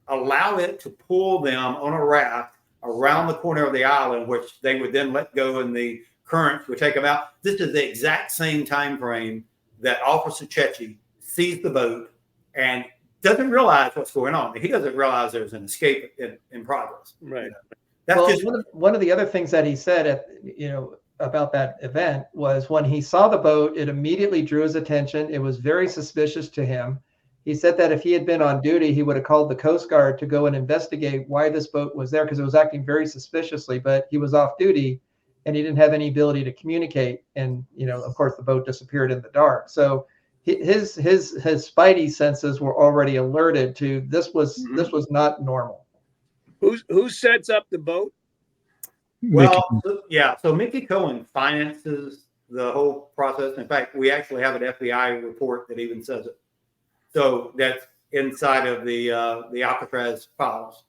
allow it to pull them on a raft around the corner of the island, which they would then let go, and the currents would take them out. This is the exact same time frame that Officer Chechi sees the boat and doesn't realize what's going on. He doesn't realize there's an escape in progress. Right. That's just one of the other things that he said about that event was when he saw the boat, it immediately drew his attention. It was very suspicious to him. He said that if he had been on duty, he would have called the Coast Guard to go and investigate why this boat was there, because it was acting very suspiciously, but he was off duty and he didn't have any ability to communicate. And, of course, the boat disappeared in the dark. So his spidey senses were already alerted to this was not normal. Who sets up the boat? Well, yeah. So Mickey Cohen finances the whole process. In fact, we actually have an FBI report that even says it. So that's inside of the Alcatraz files.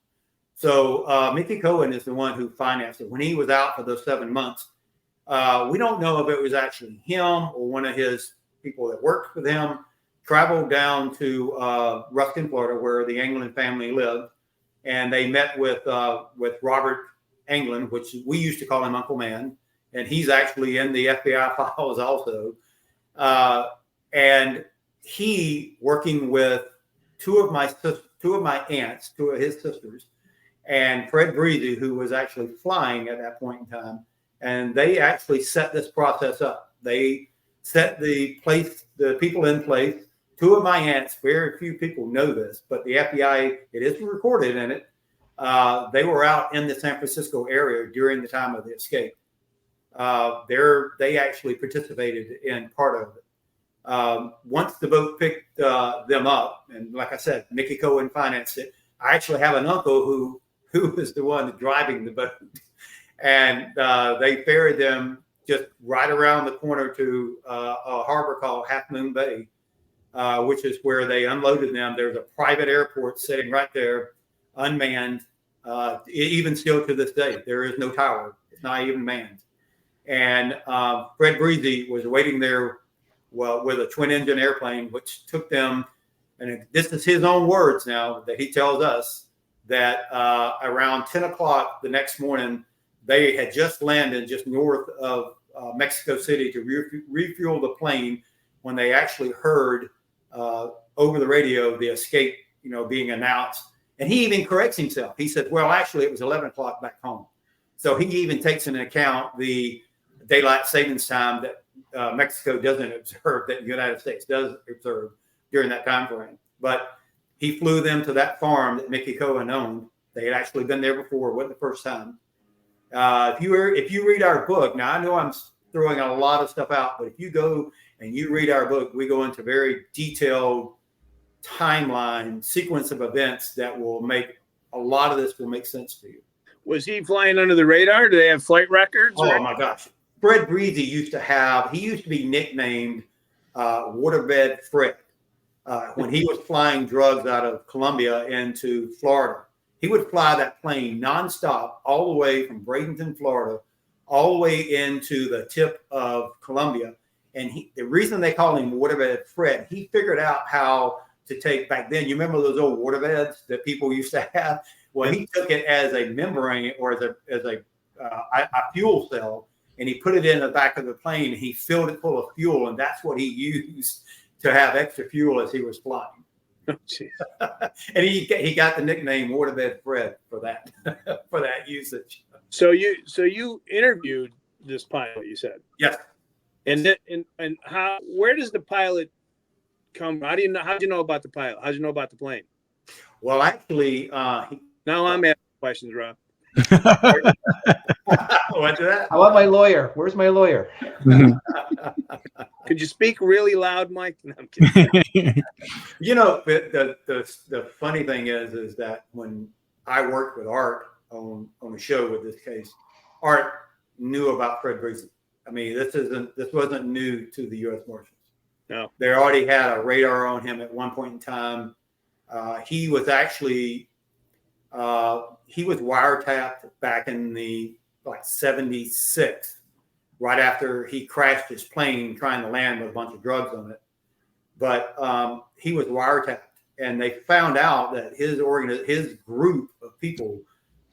So Mickey Cohen is the one who financed it. When he was out for those 7 months, we don't know if it was actually him or one of his people that worked with him, traveled down to Ruskin, Florida, where the Anglin family lived, and they met with Robert Anglin, which we used to call him Uncle Man, and he's actually in the FBI files also. And he, working with two of my aunts, two of his sisters, and Fred Breezy, who was actually flying at that point in time, and they actually set this process up. They set the people in place. Two of my aunts, very few people know this, but the FBI, it is recorded in it. They were out in the San Francisco area during the time of the escape. They actually participated in part of it. Once the boat picked them up, and like I said, Mickey Cohen financed it. I actually have an uncle who was the one driving the boat, and they ferried them just right around the corner to a harbor called Half Moon Bay, which is where they unloaded them. There's a private airport sitting right there, unmanned. Even still to this day, there is no tower. It's not even manned. And Fred Breezy was waiting there with a twin-engine airplane, which took them, and this is his own words now that he tells us, that around 10 o'clock the next morning, they had just landed just north of Mexico City to refuel the plane when they actually heard over the radio the escape, being announced. And he even corrects himself. He said, well, actually, it was 11 o'clock back home. So he even takes into account the daylight savings time that Mexico doesn't observe, that the United States does observe during that time frame. But he flew them to that farm that Mickey Cohen owned. They had actually been there before. It wasn't the first time. If you read our book, now I know I'm throwing a lot of stuff out, but if you go and you read our book, we go into very detailed timeline sequence of events that will make a lot of this will make sense to you. Was he flying under the radar? Do they have flight records? Oh my gosh. Fred Breezy used to be nicknamed Waterbed Fred. When he was flying drugs out of Colombia into Florida, he would fly that plane nonstop all the way from Bradenton, Florida, all the way into the tip of Colombia. And the reason they call him Waterbed Fred, he figured out how to take back then. You remember those old waterbeds that people used to have? Well, he took it as a membrane or as a fuel cell, and he put it in the back of the plane. And he filled it full of fuel, and that's what he used to have extra fuel as he was flying. Oh, and he got the nickname Waterbed Fred for that for that usage. So you interviewed this pilot, you said? Yes. And where does the pilot come from? How'd you know about the pilot? How'd you know about the plane? Well, actually, now I'm asking questions, Rob. What's that? I want my lawyer. Where's my lawyer? Could you speak really loud, Mike? No, I'm kidding. You know, the funny thing is that when I worked with Art on a show with this case, Art knew about Fred Breezy. I mean, this wasn't new to the U.S. Marshals. No, they already had a radar on him at one point in time. He was actually he was wiretapped back in the 76, right after he crashed his plane trying to land with a bunch of drugs on it. But he was wiretapped, and they found out that his group of people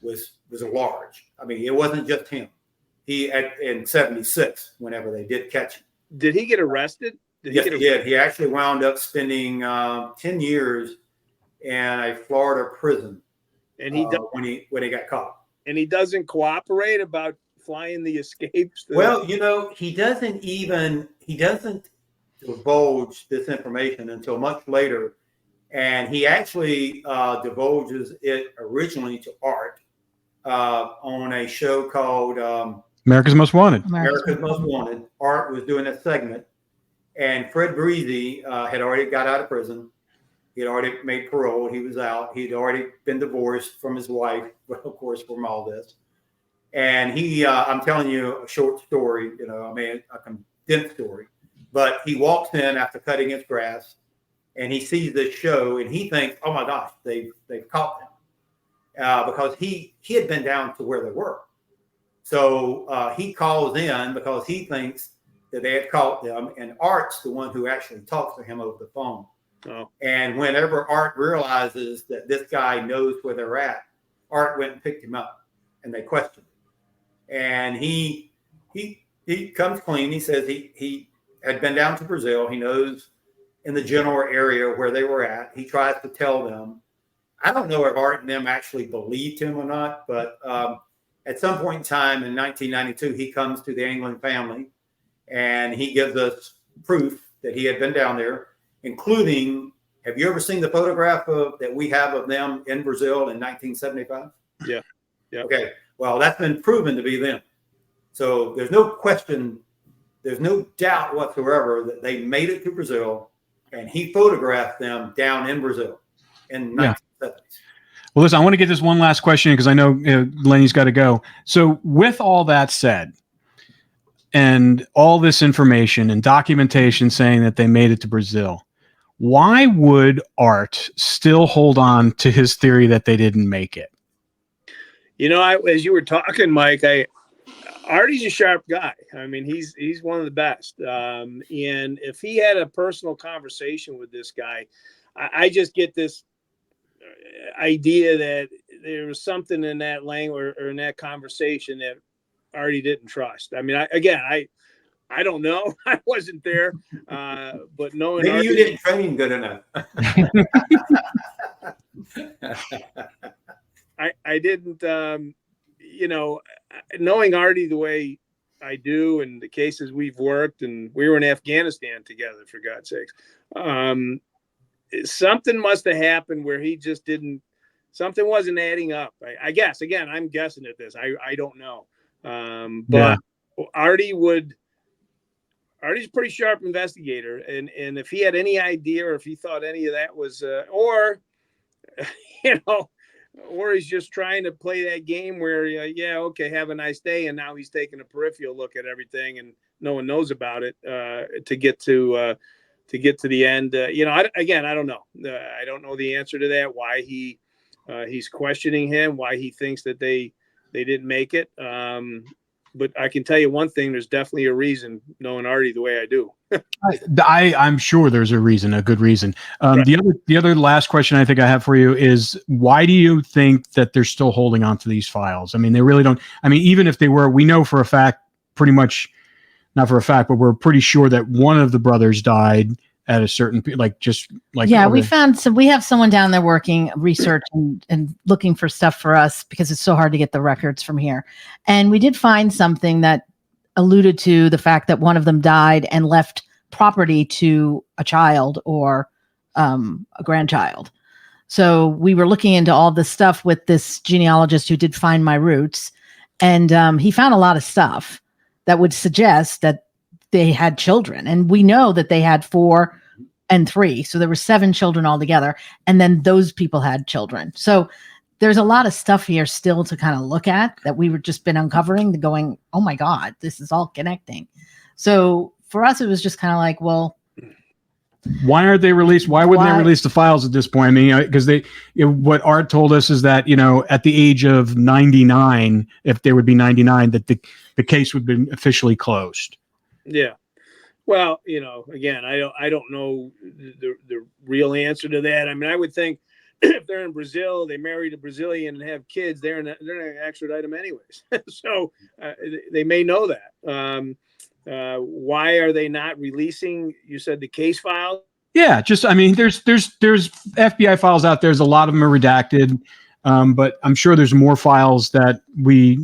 was large. I mean, it wasn't just him. In 76, whenever they did catch him. Did he get arrested? Yes, he did. He actually wound up spending 10 years in a Florida prison. And he when he got caught. And he doesn't cooperate about flying the escapes. Well, you know, he doesn't divulge this information until much later, and he actually divulges it originally to Art on a show called America's Most Wanted. America's Most Wanted. Art was doing a segment, and Fred Breezy had already got out of prison. He had already made parole. He was out. He'd already been divorced from his wife, of course, from all this. And I'm telling you a short story, you know, I mean, a condensed story. But he walks in after cutting his grass, and he sees this show, and he thinks, oh my gosh, they've caught him. Because he had been down to where they were. So he calls in because he thinks that they had caught them, and Art's the one who actually talks to him over the phone. Oh. And whenever Art realizes that this guy knows where they're at, Art went and picked him up, and they questioned him. And he comes clean. He says he had been down to Brazil. He knows in the general area where they were at. He tries to tell them. I don't know if Art and them actually believed him or not, but at some point in time in 1992, he comes to the England family, and he gives us proof that he had been down there, including, have you ever seen the photograph that we have of them in Brazil in 1975? Yeah. Okay. Well, that's been proven to be them. So there's no question, there's no doubt whatsoever that they made it to Brazil, and he photographed them down in Brazil in 1970s. Well, listen, I want to get this one last question because I know Lenny's got to go. So with all that said, and all this information and documentation saying that they made it to Brazil, why would Art still hold on to his theory that they didn't make it? You know, as you were talking, Mike, Artie's a sharp guy. I mean, he's one of the best. And if he had a personal conversation with this guy, I just get this idea that there was something in that language or in that conversation that Artie didn't trust. I mean, I don't know. I wasn't there, but knowing maybe Artie, you didn't train good enough. I didn't, you know, knowing Artie the way I do and the cases we've worked, and we were in Afghanistan together, for God's sakes. Something must have happened where he just didn't, something wasn't adding up. I guess, again, I'm guessing at this. I don't know. But Artie's a pretty sharp investigator. And if he had any idea, or if he thought any of that was, or, you know, or he's just trying to play that game where, yeah, okay, have a nice day. And now he's taking a peripheral look at everything and no one knows about it to get to the end. You know, I don't know. I don't know the answer to that, why he's questioning him, why he thinks that they didn't make it. But I can tell you one thing, there's definitely a reason, knowing Artie the way I do. I'm sure there's a reason, a good reason. Right. The other last question I think I have for you is, why do you think that they're still holding on to these files? I mean, they really don't. I mean, even if they were, we know for a fact, pretty much, not for a fact, but we're pretty sure that one of the brothers died. at a certain, yeah, we have someone down there working research and looking for stuff for us because it's so hard to get the records from here. And we did find something that alluded to the fact that one of them died and left property to a child or a grandchild. So we were looking into all this stuff with this genealogist who did Find My Roots, and he found a lot of stuff that would suggest that they had children. And we know that they had 4 and 3. So there were 7 children altogether. And then those people had children. So there's a lot of stuff here still to kind of look at that we were just been uncovering, going, oh my God, this is all connecting. So for us, it was just kind of like, well, why aren't they released? Why wouldn't they release the files at this point? I mean, because what Art told us is that, at the age of 99, if there would be 99, that the case would be officially closed. Yeah. Well, again, I don't know the real answer to that. I mean, I would think if they're in Brazil, they married a Brazilian and have kids, they're not going to extradite them anyways. So they may know that. Why are they not releasing? You said the case file. Yeah, there's FBI files out there. There's a lot of them are redacted, but I'm sure there's more files that we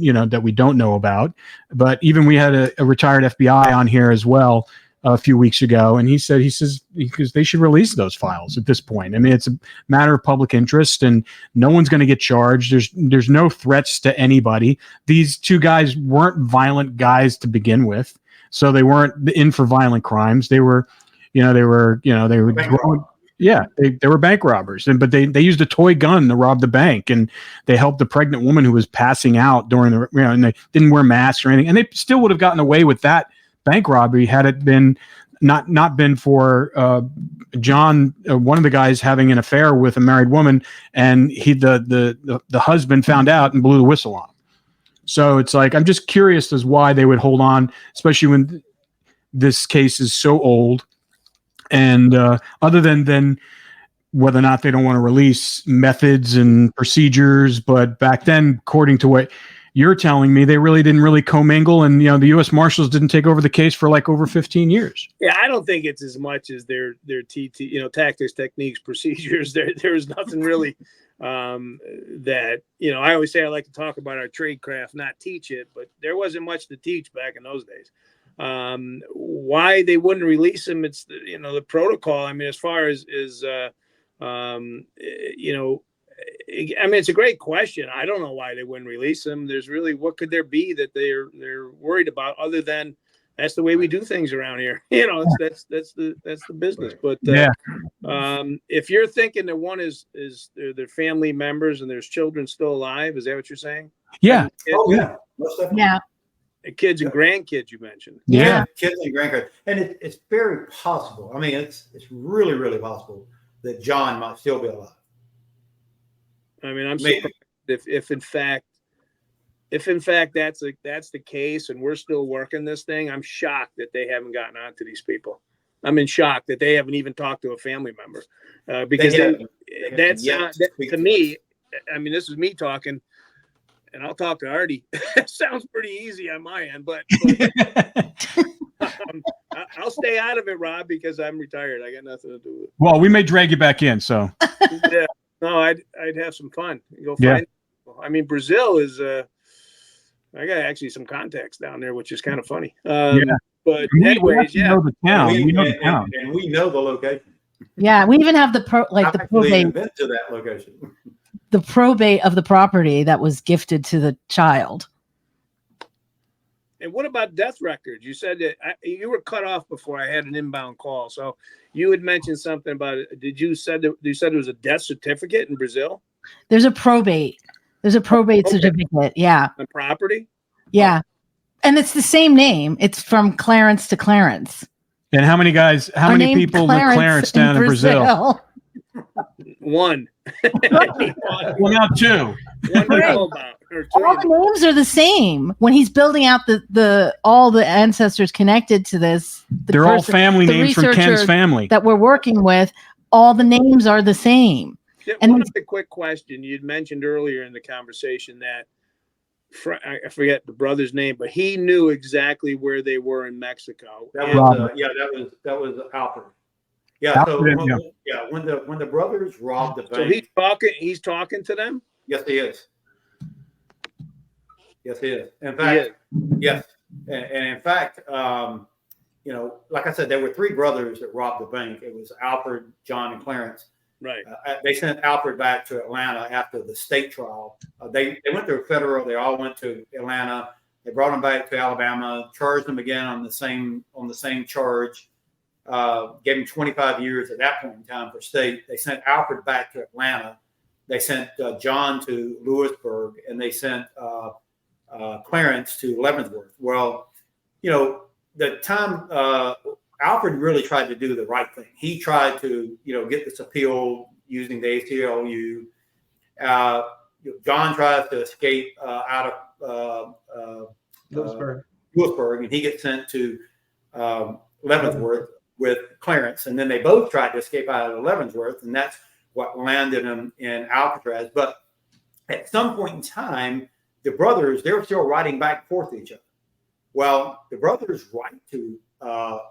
don't know about. But even we had a retired FBI on here as well a few weeks ago, and he says because they should release those files at this point. I mean, it's a matter of public interest, and no one's going to get charged. There's no threats to anybody. These 2 guys weren't violent guys to begin with. So they weren't in for violent crimes. They were growing, they were bank robbers, but they used a toy gun to rob the bank, and they helped the pregnant woman who was passing out during and they didn't wear masks or anything, and they still would have gotten away with that bank robbery had it been not been for John, one of the guys having an affair with a married woman, and the husband found out and blew the whistle on him. So it's like, I'm just curious as why they would hold on, especially when this case is so old. And other than whether or not they don't want to release methods and procedures, but back then, according to what you're telling me, they really didn't commingle, and the U.S. Marshals didn't take over the case for like over 15 years. Yeah, I don't think it's as much as their TT, tactics, techniques, procedures. There's nothing really. That I always say I like to talk about our trade craft, not teach it, but there wasn't much to teach back in those days. Why they wouldn't release them? It's the protocol. I mean, as far as I mean, it's a great question. I don't know why they wouldn't release them. There's really, what could there be that they're worried about other than that's the way we do things around here. That's the business. But if you're thinking that one is their family members and there's children still alive, is that what you're saying? Yeah. Yeah. Kids and grandkids, you mentioned. Yeah. Kids and grandkids. And it's very possible. I mean, it's really, really possible that John might still be alive. I mean, I'm surprised if in fact that's the case and we're still working this thing, I'm shocked that they haven't gotten on to these people. I'm in shock that they haven't even talked to a family member because to me, I mean, this is me talking, and I'll talk to Artie. It sounds pretty easy on my end, but I'll stay out of it, Rob, because I'm retired. I got nothing to do with it. Well, we may drag you back in, so. Yeah, no, I'd have some fun. Go find people. I mean, Brazil is I got actually some contacts down there, which is kind of funny. But anyways, we know the town. We know the town, and we know the location. Yeah, we even have the probate to that location. The probate of the property that was gifted to the child. And what about death records? You said that you were cut off before I had an inbound call. So you had mentioned something about it. You said it was a death certificate in Brazil? There's a probate. There's a probate certificate. Yeah. On property? Yeah. And it's the same name. It's from Clarence to Clarence. And how many people with Clarence down in Brazil? One. Well, now 2. All the names are the same. When he's building out all the ancestors connected to this, they're all family names from Ken's family that we're working with. All the names are the same. Yeah, and one other quick question. You'd mentioned earlier in the conversation that I forget the brother's name, but he knew exactly where they were in Mexico. That was Alfred. Yeah. So Alfred, when the brothers robbed the bank. So he's talking to them? Yes, he is. Yes, he is. In fact, yes. And in fact, like I said, there were three brothers that robbed the bank. It was Alfred, John, and Clarence. Right. They sent Alfred back to Atlanta after the state trial. They went to federal. They all went to Atlanta. They brought him back to Alabama, charged him again on the same charge. Gave him 25 years at that point in time for state. They sent Alfred back to Atlanta. They sent John to Lewisburg, and they sent Clarence to Leavenworth. Well, the time Alfred really tried to do the right thing. He tried to, get this appeal using the ACLU. John tries to escape out of Lewisburg, and he gets sent to Leavenworth with Clarence, and then they both tried to escape out of Leavenworth, and that's what landed them in Alcatraz. But at some point in time, the brothers, they were still writing back and forth to each other. Well, the brothers write to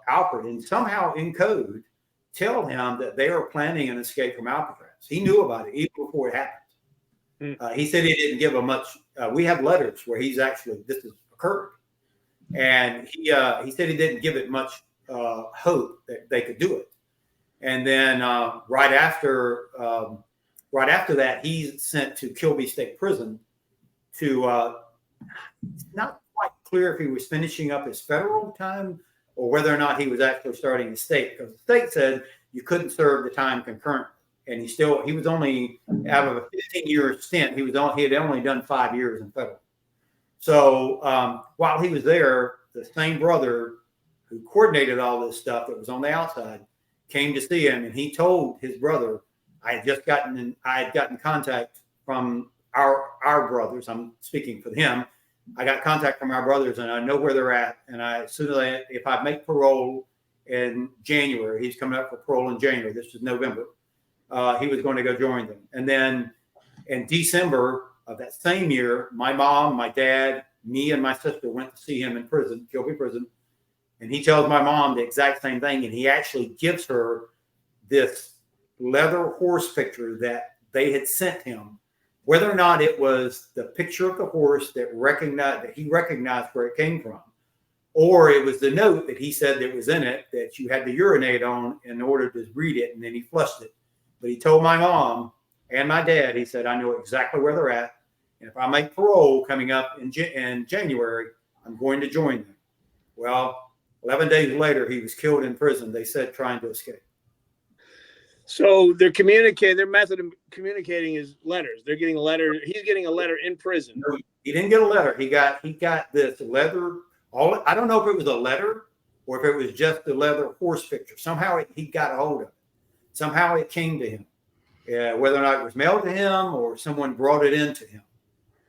Alfred and somehow in code tell him that they are planning an escape from Alcatraz. He knew about it even before it happened. He said he didn't give a much. We have letters where this has occurred, and he said he didn't give it much hope that they could do it. And then right after that, he's sent to Kilby State Prison to not quite clear if he was finishing up his federal time or whether or not he was actually starting his state, because the state said you couldn't serve the time concurrently. And he was only out of a 15-year stint. He had only done 5 years in federal. So while he was there, the same brother who coordinated all this stuff that was on the outside came to see him, and he told his brother, I had gotten contact from our brothers. I'm speaking for him. I got contact from our brothers, and I know where they're at. And if I make parole in January, he's coming up for parole in January. This is November. He was going to go join them. And then in December of that same year, my mom, my dad, me, and my sister went to see him in prison, Kilby Prison. And he tells my mom the exact same thing. And he actually gives her this leather horse picture that they had sent him. Whether or not it was the picture of the horse that he recognized where it came from, or it was the note that he said that was in it that you had to urinate on in order to read it, and then he flushed it. But he told my mom and my dad, he said, I know exactly where they're at. And if I make parole coming up in January, I'm going to join them. Well, 11 days later, he was killed in prison, they said, trying to escape. So they're communicating. Their method of communicating is letters. They're getting a letter. He's getting a letter in prison. No, he didn't get a letter. He got this leather. I don't know if it was a letter or if it was just the leather horse picture. Somehow he got a hold of it. Somehow it came to him. Whether or not it was mailed to him or someone brought it in to him.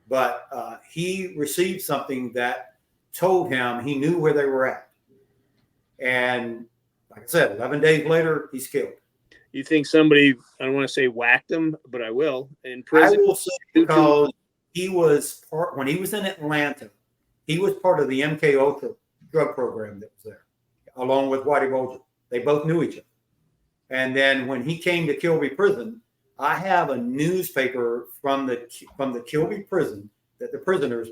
But he received something that told him he knew where they were at. And like I said, 11 days later, he's killed. You think somebody, I don't want to say whacked him, but I will, in prison? I will say because he was when he was in Atlanta, he was part of the MK Ultra drug program that was there, along with Whitey Bulger. They both knew each other. And then when he came to Kilby Prison, I have a newspaper from the Kilby Prison that the prisoners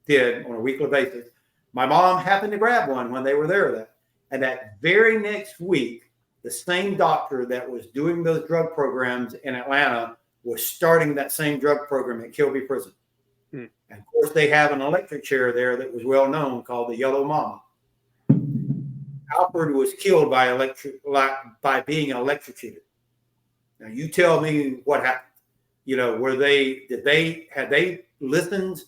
did on a weekly basis. My mom happened to grab one when they were there. And that very next week, the same doctor that was doing those drug programs in Atlanta was starting that same drug program at Kilby Prison. And of course, they have an electric chair there that was well known called the Yellow Mama. Alfred was killed by being electrocuted. Now, you tell me what happened. Had they listened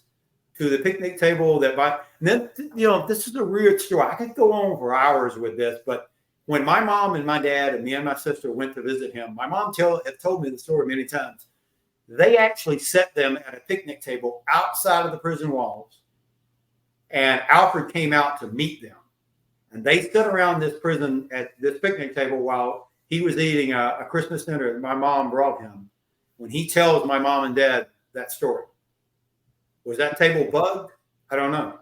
to the picnic table this is a weird story. I could go on for hours with this, but when my mom and my dad and me and my sister went to visit him, my mom had told me the story many times. They actually set them at a picnic table outside of the prison walls, and Alfred came out to meet them. And they stood around this prison at this picnic table while he was eating a Christmas dinner that my mom brought him. When he tells my mom and dad that story, was that table bugged? I don't know.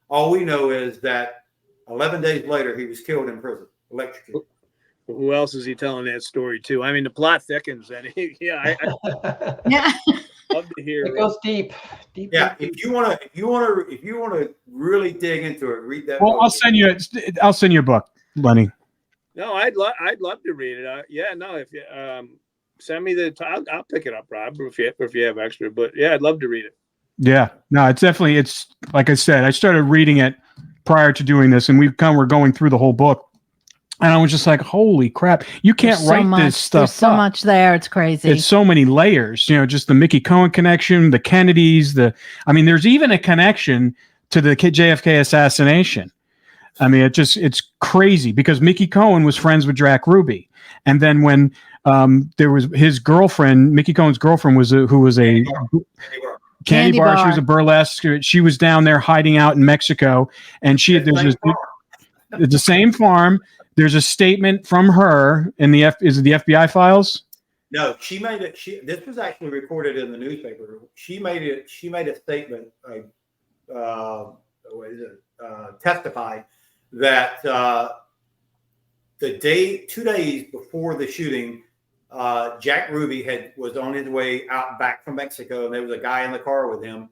All we know is that 11 days later, he was killed in prison, electrocuted. Who else is he telling that story to? I mean, the plot thickens, and yeah, Yeah. love to hear. It goes deep. Yeah, if you want to really dig into it, read that. Well, book. I'll send you a book, Lenny. No, I'd love to read it. Yeah, no, if you send me I'll pick it up, Rob, if you have extra. But yeah, I'd love to read it. Yeah, no, it's like I said, I started reading it prior to doing this, and we're going through the whole book, and I was just like, holy crap, you can't write this stuff. There's so much there. It's crazy. It's so many layers, just the Mickey Cohen connection, the Kennedys, there's even a connection to the JFK assassination. I mean, it's crazy because Mickey Cohen was friends with Jack Ruby. And then when there was his girlfriend, Mickey Cohen's girlfriend who was a Candy Bar. She was a burlesque. She was down there hiding out in Mexico. And there's the same farm. There's a statement from her in the FBI files? No, she made it. This was actually recorded in the newspaper. She made a statement, testified that 2 days before the shooting, Jack Ruby was on his way out back from Mexico, and there was a guy in the car with him,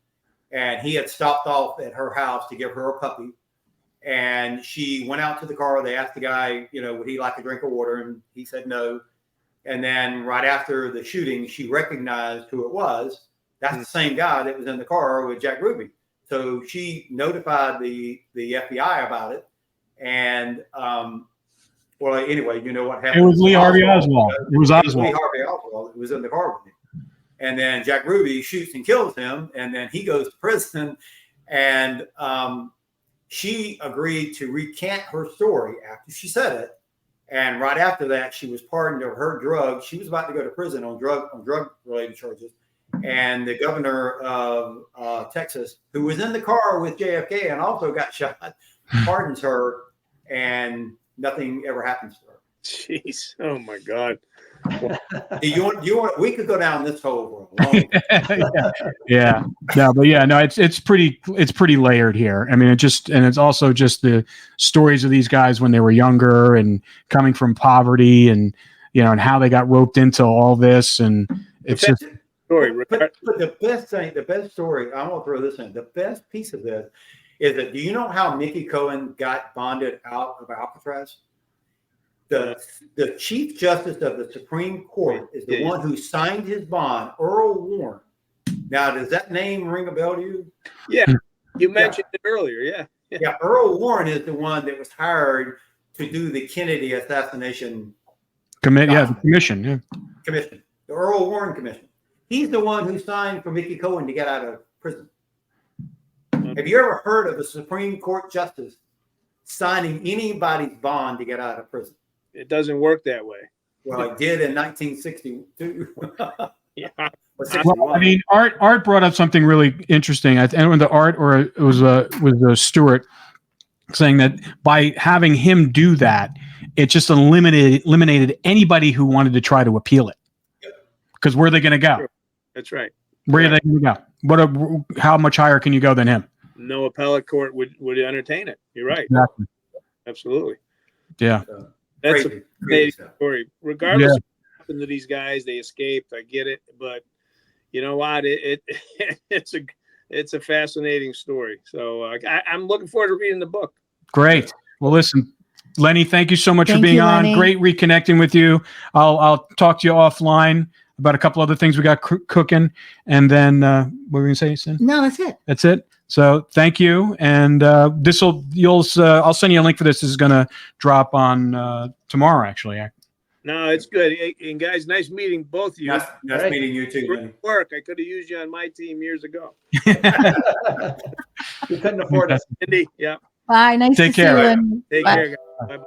and he had stopped off at her house to give her a puppy. And she went out to the car. They asked the guy, would he like a drink of water? And he said no. And then right after the shooting, she recognized who it was. That's the same guy that was in the car with Jack Ruby. So she notified the FBI about it. And well, anyway, you know what happened? It was Lee Harvey Oswald. It was Oswald. Lee Harvey Oswald. It was in the car with him. And then Jack Ruby shoots and kills him. And then he goes to prison. And she agreed to recant her story after she said it. And right after that, she was pardoned of her drugs. She was about to go to prison on drug-related charges. And the governor of Texas, who was in the car with JFK and also got shot, pardons her, and nothing ever happens to her. Jeez. Oh, my God. We could go down this hole for a long time. Yeah. No, but yeah, no, it's pretty layered here. I mean, it's also just the stories of these guys when they were younger and coming from poverty, and and how they got roped into all this, and it's just story. But the best story, I'm gonna throw this in. The best piece of this is that, do you know how Mickey Cohen got bonded out of Alcatraz? The Chief Justice of the Supreme Court is the one who signed his bond, Earl Warren. Now, does that name ring a bell to you? Yeah, you mentioned it earlier. Yeah. Earl Warren is the one that was hired to do the Kennedy assassination the commission. Yeah, commission, the Earl Warren Commission. He's the one who signed for Mickey Cohen to get out of prison. Have you ever heard of a Supreme Court justice signing anybody's bond to get out of prison? It doesn't work that way. Well, it did in 1962. Yeah. Well, I mean, Art brought up something really interesting. I don't know the Art, or it was Stewart, saying that by having him do that, it just eliminated anybody who wanted to try to appeal it. Because where are they going to go? That's right. Where are they going to go? How much higher can you go than him? No appellate court would entertain it. You're right. Exactly. Absolutely. Yeah. That's a crazy story. Regardless of what happened to these guys, they escaped. I get it, but you know what? It's a fascinating story. So I'm looking forward to reading the book. Great. Well, listen, Lenny, thank you so much for being on. Lenny. Great reconnecting with you. I'll talk to you offline about a couple other things we got cooking, and then what were we gonna say, Sin? No, that's it. That's it. So thank you, and I'll send you a link for this. This is gonna drop on tomorrow, actually. No, it's good. And guys, nice meeting both of you. Nice meeting you too. Great work. I could have used you on my team years ago. You couldn't afford us. Indeed. Yeah. Bye. Nice Take to care. see you. Take care, guys. Bye.